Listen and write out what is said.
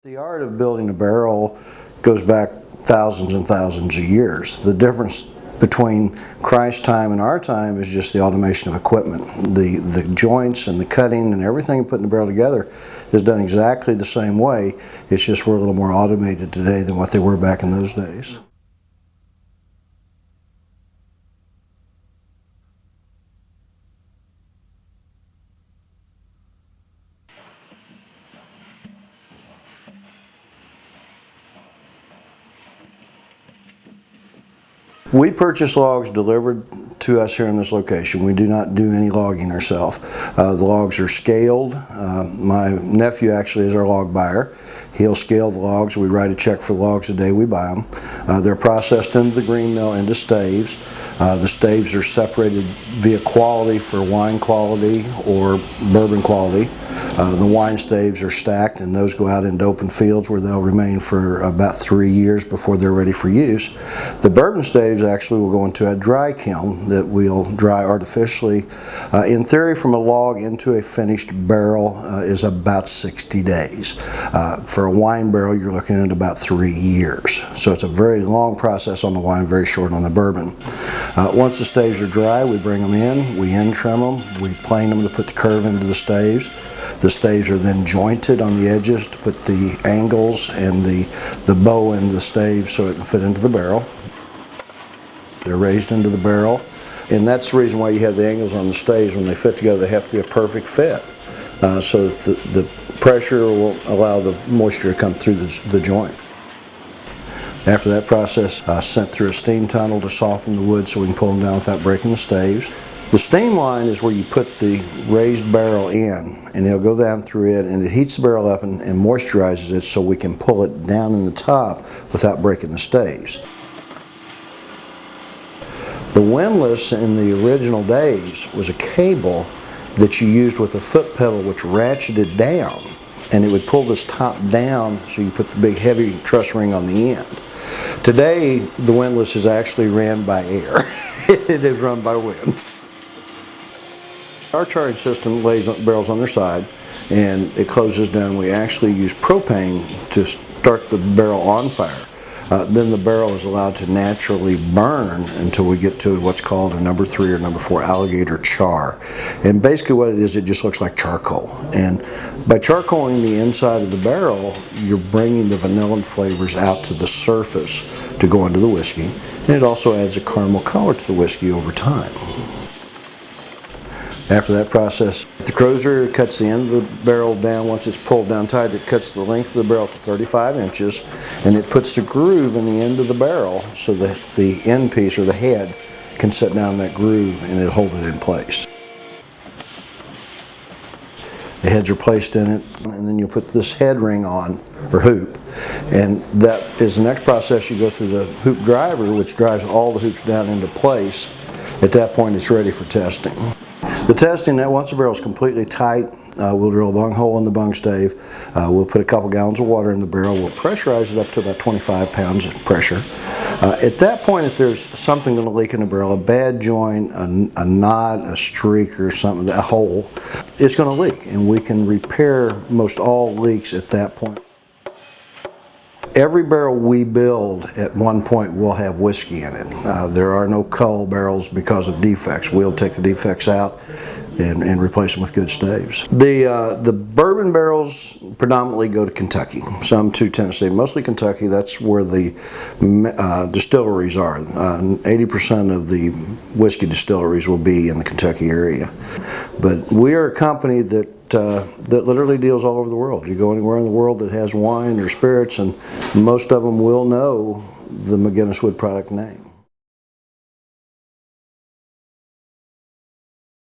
The art of building a barrel goes back thousands and thousands of years. The difference between Christ's time and our time is just the automation of equipment. The joints and the cutting and everything putting the barrel together is done exactly the same way. It's just we're a little more automated today than what they were back in those days. We purchase logs delivered to us here in this location. We do not do any logging ourselves. The logs are scaled. My nephew actually is our log buyer. He'll scale the logs. We write a check for the logs the day we buy them. They're processed into the green mill into staves. The staves are separated via quality for wine quality or bourbon quality. The wine staves are stacked, and those go out into open fields where they'll remain for about 3 years before they're ready for use. The bourbon staves actually will go into a dry kiln that we'll dry artificially. In theory, from a log into a finished barrel is about 60 days. For a wine barrel, you're looking at about 3 years. So it's a very long process on the wine, very short on the bourbon. Once the staves are dry, we bring them in, we end trim them, we plane them to put the curve into the staves. The staves are then jointed on the edges to put the angles and the bow into the stave so it can fit into the barrel. They're raised into the barrel, and that's the reason why you have the angles on the staves. When they fit together, they have to be a perfect fit so that the pressure will allow the moisture to come through the joint. After that process, sent through a steam tunnel to soften the wood so we can pull them down without breaking the staves. The steam line is where you put the raised barrel in, and it'll go down through it, and it heats the barrel up and moisturizes it so we can pull it down in the top without breaking the staves. The windlass in the original days was a cable that you used with a foot pedal which ratcheted down, and it would pull this top down so you put the big heavy truss ring on the end. Today, the windlass is actually ran by air. It is run by wind. Our charging system lays barrels on their side and it closes down. We actually use propane to start the barrel on fire. Then the barrel is allowed to naturally burn until we get to what's called a number 3 or number 4 alligator char. And basically what it is, it just looks like charcoal. And by charcoaling the inside of the barrel, you're bringing the vanilla flavors out to the surface to go into the whiskey. And it also adds a caramel color to the whiskey over time. After that process, the cruiser cuts the end of the barrel down. Once it's pulled down tight, it cuts the length of the barrel to 35 inches, and it puts the groove in the end of the barrel so that the end piece or the head can set down that groove and it'll hold it in place. The heads are placed in it, and then you put this head ring on, or hoop, and that is the next process. You go through the hoop driver, which drives all the hoops down into place. At that point, it's ready for testing. The testing, that once the barrel is completely tight, we'll drill a bung hole in the bung stave. We'll put a couple gallons of water in the barrel. We'll pressurize it up to about 25 pounds of pressure. At that point, if there's something going to leak in the barrel, a bad joint, a knot, a streak or something, a hole, it's going to leak. And we can repair most all leaks at that point. Every barrel we build at one point will have whiskey in it. There are no cull barrels because of defects. We'll take the defects out and replace them with good staves. The bourbon barrels predominantly go to Kentucky, some to Tennessee, mostly Kentucky. That's where the distilleries are. 80% of the whiskey distilleries will be in the Kentucky area. But we are a company that literally deals all over the world. You go anywhere in the world that has wine or spirits, and most of them will know the McGinnis Wood product name.